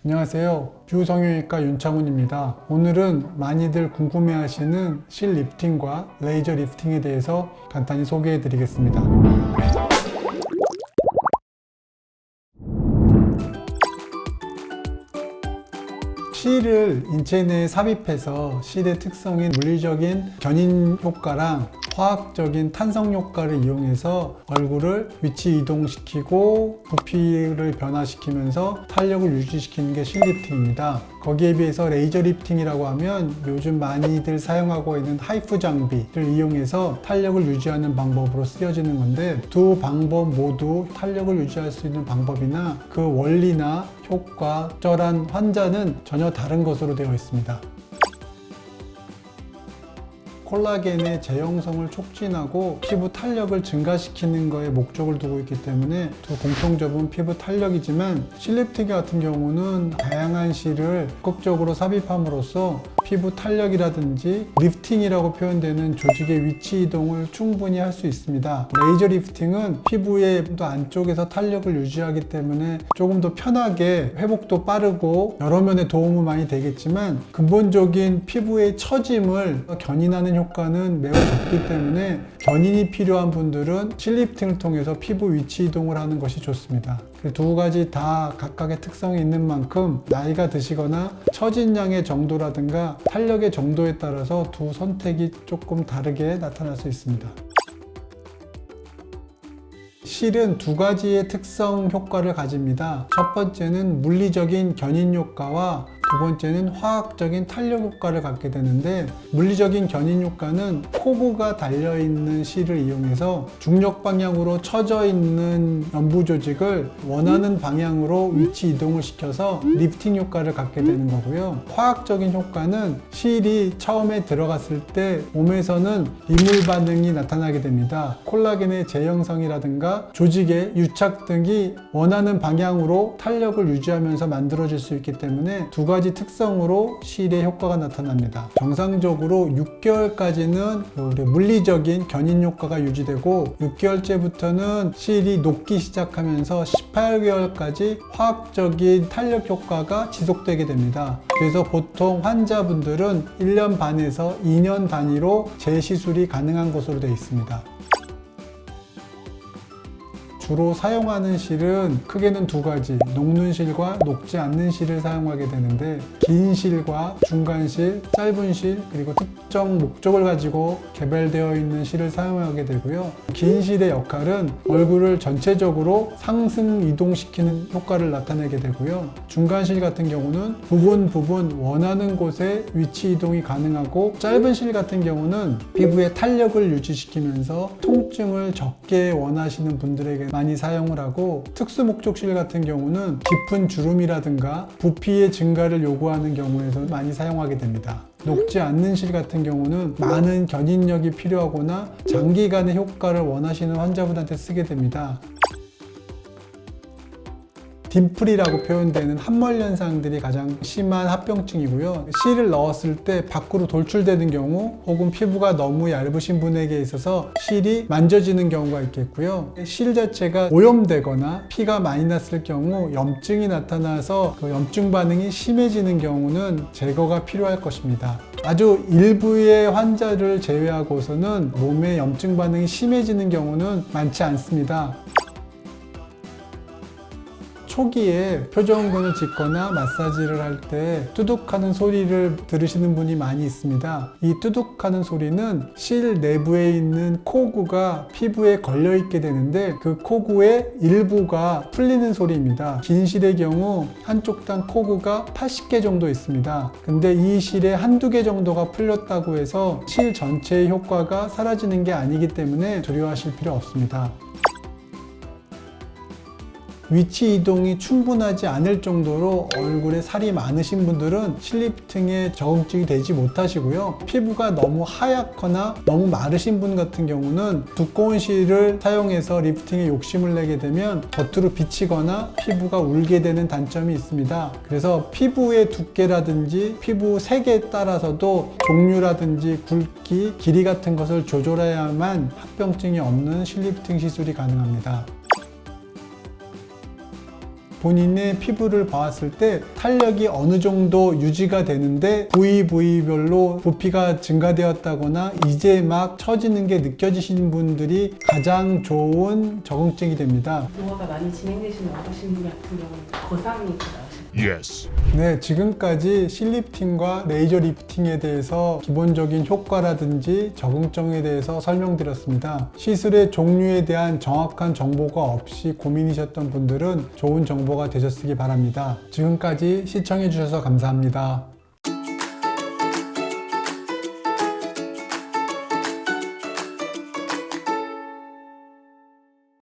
안녕하세요. 뷰성형외과 윤창훈입니다. 오늘은 많이들 궁금해하시는 실 리프팅과 레이저 리프팅에 대해서 간단히 소개해 드리겠습니다. 실을 인체 내에 삽입해서 실의 특성인 물리적인 견인 효과랑 화학적인 탄성 효과를 이용해서 얼굴을 위치 이동시키고 부피를 변화시키면서 탄력을 유지시키는 게 실 리프팅입니다. 거기에 비해서 레이저 리프팅이라고 하면 요즘 많이들 사용하고 있는 하이프 장비를 이용해서 탄력을 유지하는 방법으로 쓰여지는 건데, 두 방법 모두 탄력을 유지할 수 있는 방법이나 그 원리나 효과, 적절한 환자는 전혀 다른 것으로 되어 있습니다. 콜라겐의 재형성을 촉진하고 피부 탄력을 증가시키는 것에 목적을 두고 있기 때문에 두 공통점은 피부 탄력이지만, 실 리프팅 같은 경우는 다양한 실을 적극적으로 삽입함으로써 피부 탄력이라든지 리프팅이라고 표현되는 조직의 위치 이동을 충분히 할 수 있습니다. 레이저 리프팅은 피부의 또 안쪽에서 탄력을 유지하기 때문에 조금 더 편하게 회복도 빠르고 여러 면에 도움은 많이 되겠지만, 근본적인 피부의 처짐을 견인하는 효과는 매우 적기 때문에 견인이 필요한 분들은 실 리프팅을 통해서 피부 위치 이동을 하는 것이 좋습니다. 두 가지 다 각각의 특성이 있는 만큼 나이가 드시거나 처진량의 정도라든가 탄력의 정도에 따라서 두 선택이 조금 다르게 나타날 수 있습니다. 실은 두 가지의 특성 효과를 가집니다. 첫 번째는 물리적인 견인 효과와 두 번째는 화학적인 탄력 효과를 갖게 되는데, 물리적인 견인 효과는 코브가 달려있는 실을 이용해서 중력 방향으로 처져 있는 연부 조직을 원하는 방향으로 위치 이동을 시켜서 리프팅 효과를 갖게 되는 거고요. 화학적인 효과는 실이 처음에 들어갔을 때 몸에서는 이물 반응이 나타나게 됩니다. 콜라겐의 재형성이라든가 조직의 유착 등이 원하는 방향으로 탄력을 유지하면서 만들어질 수 있기 때문에 두 가지 특성으로 실의 효과가 나타납니다. 정상적으로 6개월까지는 물리적인 견인 효과가 유지되고, 6개월째부터는 실이 녹기 시작하면서 18개월까지 화학적인 탄력 효과가 지속되게 됩니다. 그래서 보통 환자분들은 1년 반에서 2년 단위로 재시술이 가능한 것으로 되어 있습니다. 주로 사용하는 실은 크게는 두 가지, 녹는 실과 녹지 않는 실을 사용하게 되는데, 긴 실과 중간 실, 짧은 실, 그리고 특정 목적을 가지고 개발되어 있는 실을 사용하게 되고요. 긴 실의 역할은 얼굴을 전체적으로 상승 이동시키는 효과를 나타내게 되고요. 중간 실 같은 경우는 부분 원하는 곳에 위치 이동이 가능하고, 짧은 실 같은 경우는 피부의 탄력을 유지시키면서 통증을 적게 원하시는 분들에게 많이 사용을 하고, 특수 목적실 같은 경우는 깊은 주름이라든가 부피의 증가를 요구하는 경우에서 많이 사용하게 됩니다. 녹지 않는 실 같은 경우는 많은 견인력이 필요하거나 장기간의 효과를 원하시는 환자분한테 쓰게 됩니다. 딤플이라고 표현되는 함몰 현상들이 가장 심한 합병증이고요. 실을 넣었을 때 밖으로 돌출되는 경우, 혹은 피부가 너무 얇으신 분에게 있어서 실이 만져지는 경우가 있겠고요. 실 자체가 오염되거나 피가 많이 났을 경우 염증이 나타나서 그 염증 반응이 심해지는 경우는 제거가 필요할 것입니다. 아주 일부의 환자를 제외하고서는 몸에 염증 반응이 심해지는 경우는 많지 않습니다. 초기에 표정근을 짚거나 마사지를 할 때 뚜둑하는 소리를 들으시는 분이 많이 있습니다. 이 뚜둑하는 소리는 실 내부에 있는 코구가 피부에 걸려 있게 되는데, 그 코구의 일부가 풀리는 소리입니다. 긴 실의 경우 한쪽 코구가 80개 정도 있습니다. 근데 이 실에 한두 개 정도가 풀렸다고 해서 실 전체의 효과가 사라지는 게 아니기 때문에 두려워하실 필요 없습니다. 위치 이동이 충분하지 않을 정도로 얼굴에 살이 많으신 분들은 실 리프팅에 적응증이 되지 못하시고요. 피부가 너무 하얗거나 너무 마르신 분 같은 경우는 두꺼운 실을 사용해서 리프팅에 욕심을 내게 되면 겉으로 비치거나 피부가 울게 되는 단점이 있습니다. 그래서 피부의 두께라든지 피부 색에 따라서도 종류라든지 굵기, 길이 같은 것을 조절해야만 합병증이 없는 실 리프팅 시술이 가능합니다. 본인의 피부를 봤을 때 탄력이 어느 정도 유지가 되는데 부위별로 부피가 증가되었다거나 이제 막 처지는 게 느껴지시는 분들이 가장 좋은 적응증이 됩니다. 노화가 많이 진행되시는 어르신 같은 경우는 거상이 나으십니다. Yes. 네, 지금까지 실리프팅과 레이저 리프팅에 대해서 기본적인 효과라든지 적응증에 대해서 설명드렸습니다. 시술의 종류에 대한 정확한 정보가 없이 고민이셨던 분들은 좋은 정보가 되셨으기 바랍니다. 지금까지 시청해 주셔서 감사합니다.